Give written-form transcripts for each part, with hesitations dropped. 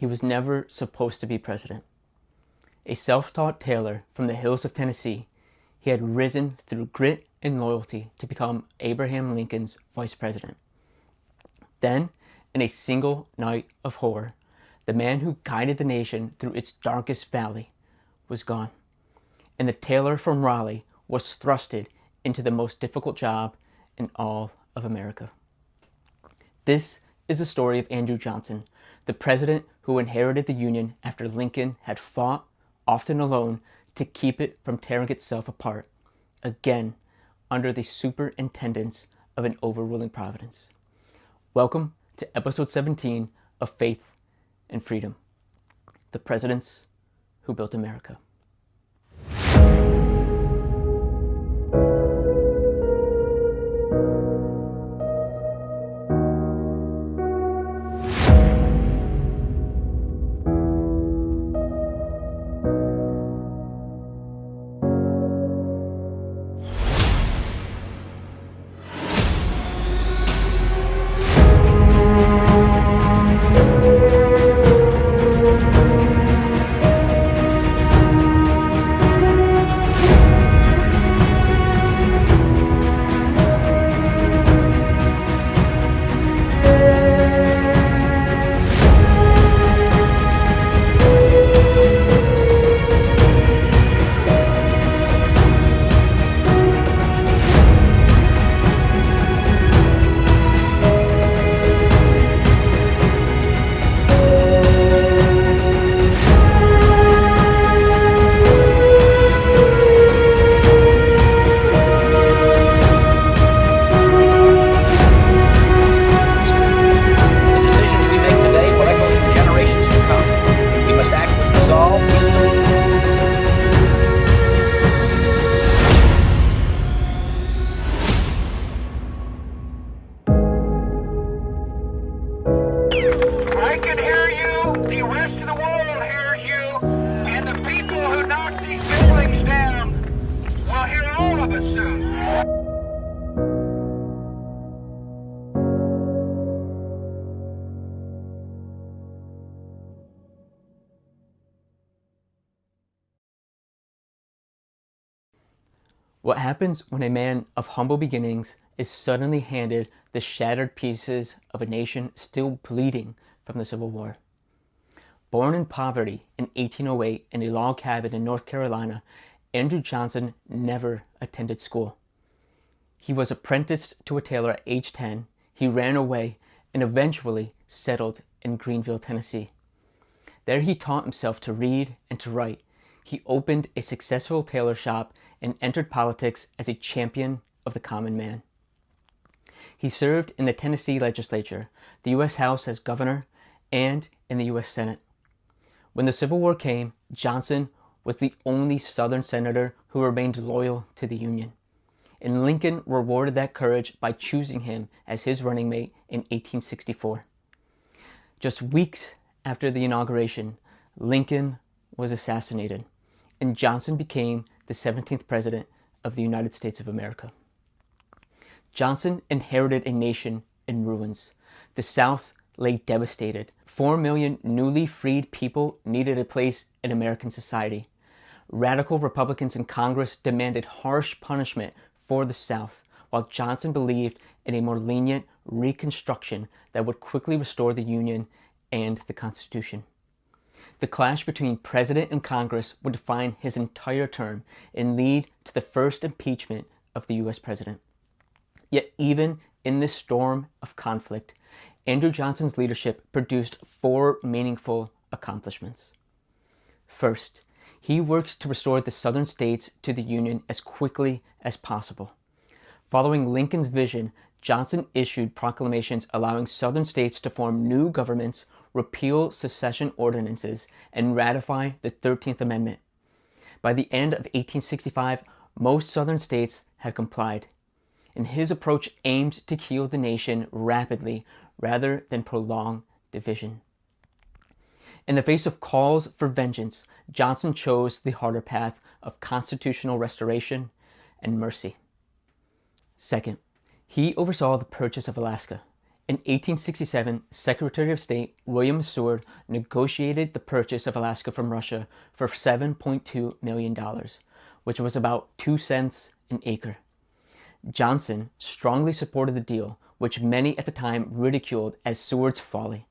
he was never supposed to be president. A self-taught tailor from the hills of Tennessee, he had risen through grit and loyalty to become Abraham Lincoln's vice president. Then, in a single night of horror, the man who guided the nation through its darkest valley was gone, and the tailor from Raleigh was thrusted into the most difficult job in all of America. This is the story of Andrew Johnson, the president who inherited the Union after Lincoln had fought, often alone, to keep it from tearing itself apart, again under the superintendence of an overruling Providence. Welcome to episode 17 of Faith and Freedom, the presidents who built America. I can hear you, the rest of the world hears you, and the people who knocked these buildings down will hear all of us soon. What happens when a man of humble beginnings is suddenly handed the shattered pieces of a nation still bleeding from the Civil War? Born in poverty in 1808 in a log cabin in North Carolina, Andrew Johnson never attended school. He was apprenticed to a tailor at age 10, he ran away, and eventually settled in Greenville, Tennessee. There he taught himself to read and to write. He opened a successful tailor shop and entered politics as a champion of the common man. He served in the Tennessee legislature, the U.S. House as governor, and in the U.S. Senate. When the Civil War came, Johnson was the only Southern senator who remained loyal to the Union, and Lincoln rewarded that courage by choosing him as his running mate in 1864. Just weeks after the inauguration, Lincoln was assassinated, and Johnson became the 17th President of the United States of America. Johnson inherited a nation in ruins. The South lay devastated. 4 million newly freed people needed a place in American society. Radical Republicans in Congress demanded harsh punishment for the South, while Johnson believed in a more lenient Reconstruction that would quickly restore the Union and the Constitution. The clash between President and Congress would define his entire term and lead to the first impeachment of the U.S. President. Yet even in this storm of conflict, Andrew Johnson's leadership produced 4 meaningful accomplishments. First, he worked to restore the Southern states to the Union as quickly as possible. Following Lincoln's vision, Johnson issued proclamations allowing Southern states to form new governments, repeal secession ordinances, and ratify the 13th Amendment. By the end of 1865, most Southern states had complied, and his approach aimed to heal the nation rapidly rather than prolong division. In the face of calls for vengeance, Johnson chose the harder path of constitutional restoration and mercy. Second, he oversaw the purchase of Alaska, In 1867, Secretary of State William Seward negotiated the purchase of Alaska from Russia for $7.2 million, which was about 2 cents an acre. Johnson strongly supported the deal, which many at the time ridiculed as Seward's folly.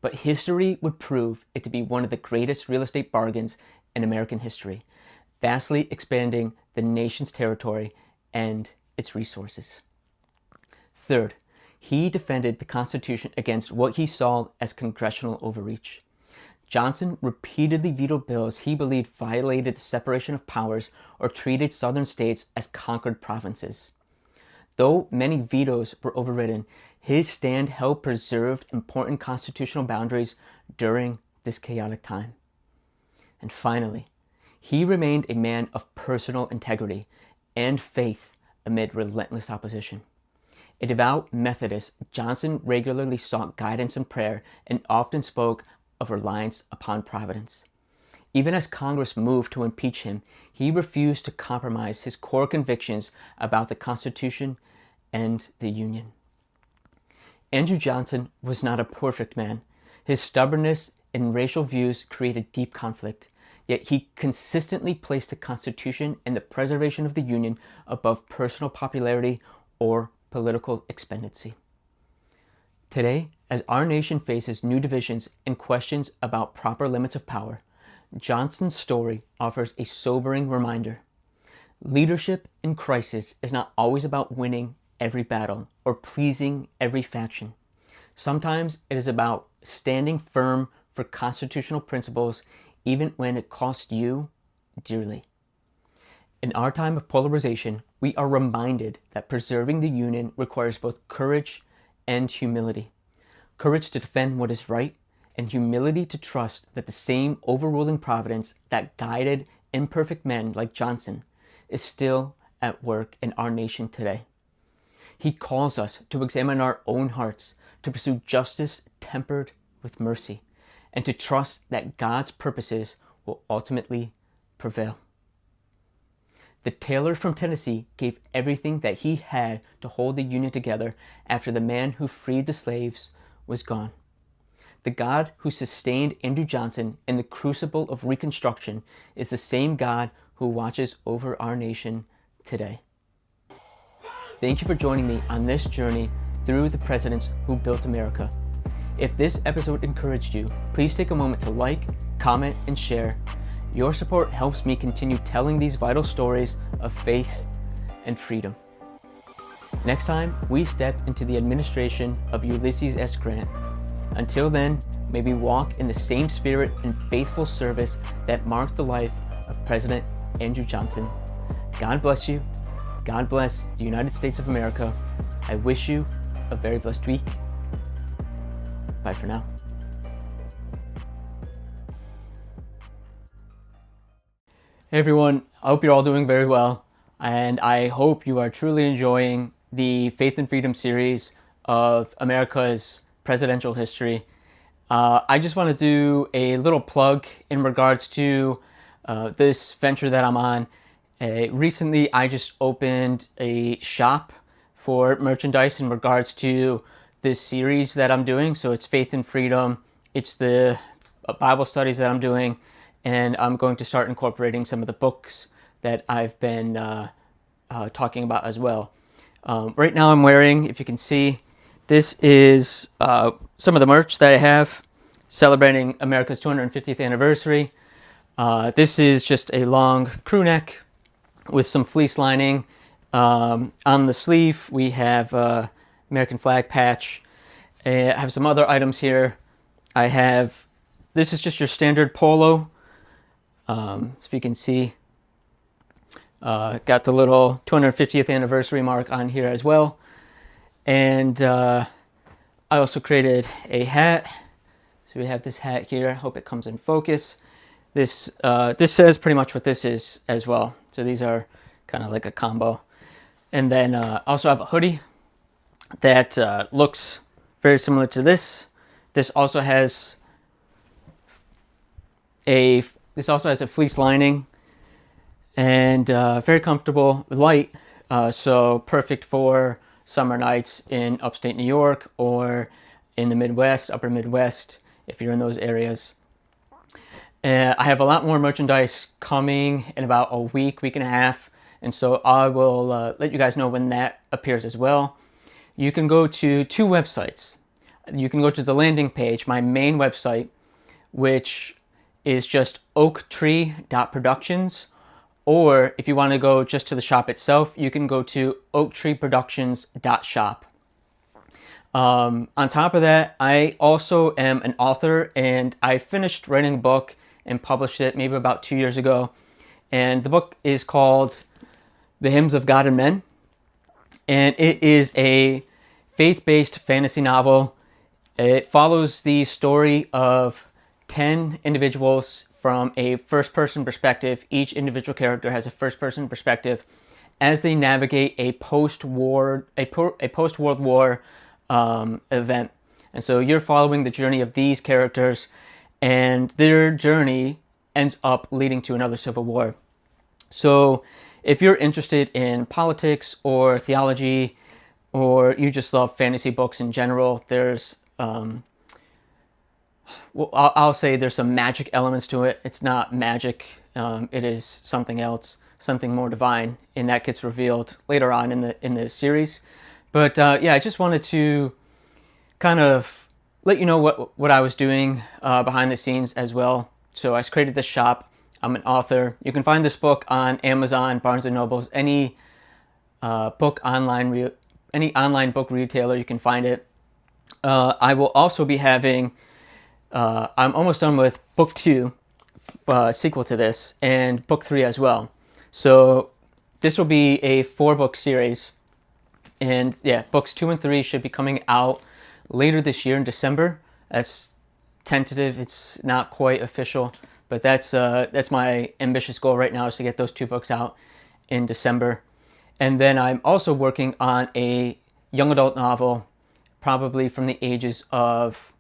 But history would prove it to be one of the greatest real estate bargains in American history, vastly expanding the nation's territory and its resources. Third, he defended the Constitution against what he saw as congressional overreach. Johnson repeatedly vetoed bills he believed violated the separation of powers or treated southern states as conquered provinces. Though many vetoes were overridden, his stand helped preserve important constitutional boundaries during this chaotic time. And finally, he remained a man of personal integrity and faith amid relentless opposition. A devout Methodist, Johnson regularly sought guidance in prayer and often spoke of reliance upon Providence. Even as Congress moved to impeach him, he refused to compromise his core convictions about the Constitution and the Union. Andrew Johnson was not a perfect man. His stubbornness and racial views created deep conflict, yet he consistently placed the Constitution and the preservation of the Union above personal popularity or political expediency. Today, as our nation faces new divisions and questions about proper limits of power, Johnson's story offers a sobering reminder. Leadership in crisis is not always about winning every battle or pleasing every faction. Sometimes it is about standing firm for constitutional principles even when it costs you dearly. In our time of polarization, we are reminded that preserving the Union requires both courage and humility. Courage to defend what is right, and humility to trust that the same overruling providence that guided imperfect men like Johnson is still at work in our nation today. He calls us to examine our own hearts, to pursue justice tempered with mercy, and to trust that God's purposes will ultimately prevail. The tailor from Tennessee gave everything that he had to hold the Union together after the man who freed the slaves was gone. The God who sustained Andrew Johnson in the crucible of Reconstruction is the same God who watches over our nation today. Thank you for joining me on this journey through the presidents who built America. If this episode encouraged you, please take a moment to like, comment, and share. Your support helps me continue telling these vital stories of faith and freedom. Next time, we step into the administration of Ulysses S. Grant. Until then, may we walk in the same spirit and faithful service that marked the life of President Andrew Johnson. God bless you. God bless the United States of America. I wish you a very blessed week. Bye for now. Hey everyone, I hope you're all doing very well, and I hope you are truly enjoying the Faith and Freedom series of America's presidential history. I just want to do a little plug in regards to this venture that I'm on. Recently, I just opened a shop for merchandise in regards to this series that I'm doing. So it's Faith and Freedom, it's the Bible studies that I'm doing, and I'm going to start incorporating some of the books that I've been talking about as well. Right now I'm wearing, if you can see, this is some of the merch that I have celebrating America's 250th anniversary. This is just a long crew neck with some fleece lining. On the sleeve we have American flag patch. I have some other items here. This is just your standard polo. So you can see, got the little 250th anniversary mark on here as well. And I also created a hat. So we have this hat here. I hope it comes in focus. This says pretty much what this is as well. So these are kind of like a combo. And then I also have a hoodie that looks very similar to this. This also has a fleece lining, and very comfortable, light, so perfect for summer nights in upstate New York or in the Midwest, upper Midwest, if you're in those areas. I have a lot more merchandise coming in about a week and a half, and so I will let you guys know when that appears as well. You can go to two websites. You can go to the landing page, my main website, which is just oaktree.productions, or if you want to go just to the shop itself, you can go to oaktreeproductions.shop. On top of that, I also am an author, and I finished writing a book and published it maybe about 2 years ago. And the book is called The Hymns of God and Men. And it is a faith-based fantasy novel. It follows the story of 10 individuals from a first-person perspective. Each individual character has a first-person perspective as they navigate a post-World War event. And so you're following the journey of these characters, and their journey ends up leading to another civil war. So if you're interested in politics or theology, or you just love fantasy books in general, there's I'll say there's some magic elements to it. It's not magic. It is something else, something more divine, and that gets revealed later on in the series. But yeah, I just wanted to kind of let you know what I was doing behind the scenes as well. So I created this shop. I'm an author. You can find this book on Amazon, Barnes & Nobles, any online book retailer, you can find it. I will also be having, I'm almost done with book 2, sequel to this, and book 3 as well. So this will be a 4-book series. And yeah, books 2 and 3 should be coming out later this year in December. That's tentative. It's not quite official, but that's my ambitious goal right now, is to get those 2 books out in December. And then I'm also working on a young adult novel, probably from the ages of,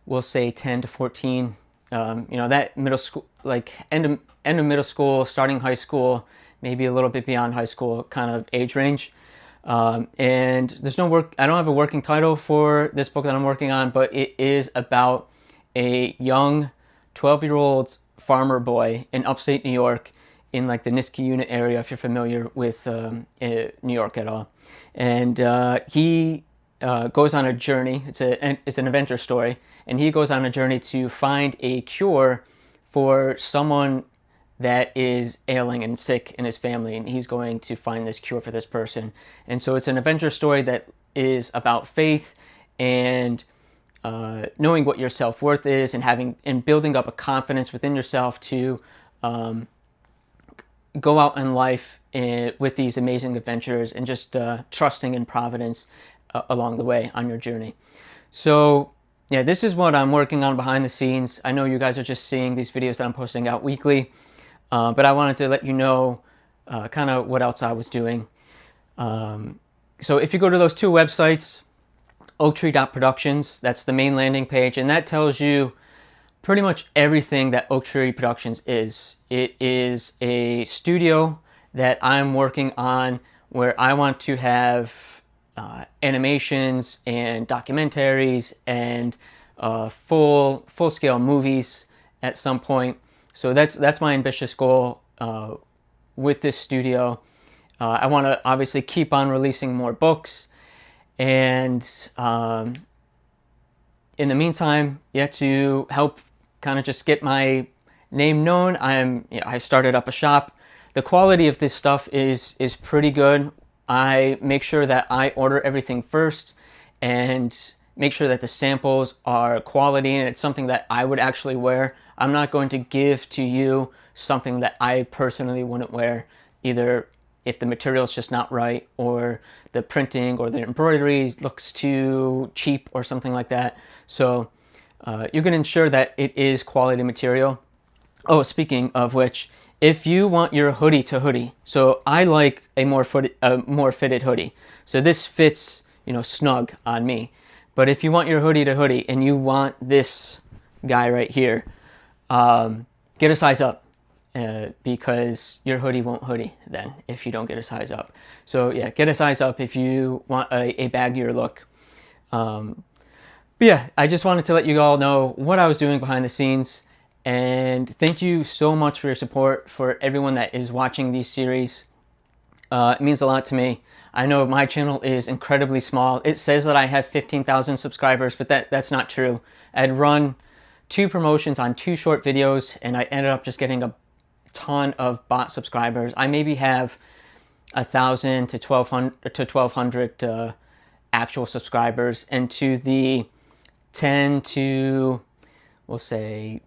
we'll say 10 to 14. That middle school, like end of middle school, starting high school, maybe a little bit beyond high school kind of age range. And there's no work, I don't have a working title for this book that I'm working on, but it is about a young 12-year-old farmer boy in upstate New York, in like the Niskayuna unit area, if you're familiar with New York at all. And he goes on a journey. It's an adventure story, and he goes on a journey to find a cure for someone that is ailing and sick in his family, and he's going to find this cure for this person. And so it's an adventure story that is about faith and knowing what your self-worth is, and building up a confidence within yourself to go out in life with these amazing adventures, and just trusting in Providence along the way on your journey. So yeah, this is what I'm working on behind the scenes. I know you guys are just seeing these videos that I'm posting out weekly, but I wanted to let you know kind of what else I was doing. So if you go to those 2 websites, oaktree.productions, that's the main landing page, and that tells you pretty much everything that Oaktree Productions is. It is a studio that I'm working on, where I want to have animations and documentaries and full-scale movies at some point. So that's my ambitious goal with this studio. I want to obviously keep on releasing more books, and in the meantime, to help kind of just get my name known, I started up a shop. The quality of this stuff is pretty good. I make sure that I order everything first, and make sure that the samples are quality, and it's something that I would actually wear. I'm not going to give to you something that I personally wouldn't wear, either if the material's just not right, or the printing or the embroidery looks too cheap or something like that. So you can ensure that it is quality material. Oh, speaking of which, if you want your hoodie to hoodie, so I like a more fitted hoodie. So this fits, snug on me. But if you want your hoodie to hoodie, and you want this guy right here, get a size up. because your hoodie won't hoodie then if you don't get a size up. So yeah, get a size up if you want a baggier look. But yeah, I just wanted to let you all know what I was doing behind the scenes. And thank you so much for your support, for everyone that is watching these series. It means a lot to me. I know my channel is incredibly small. It says that I have 15,000 subscribers, but that's not true. I had run 2 promotions on 2 short videos, and I ended up just getting a ton of bot subscribers. I maybe have 1,000 to 1,200 actual subscribers, and to the 10 to, we'll say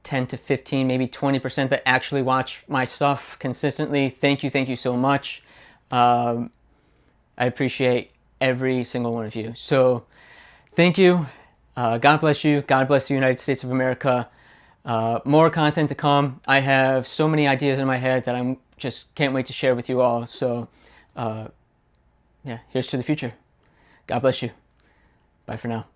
10 to 15, maybe 20% that actually watch my stuff consistently. Thank you so much. I appreciate every single one of you. So thank you. God bless you. God bless the United States of America. More content to come. I have so many ideas in my head that I'm just can't wait to share with you all. So yeah, here's to the future. God bless you. Bye for now.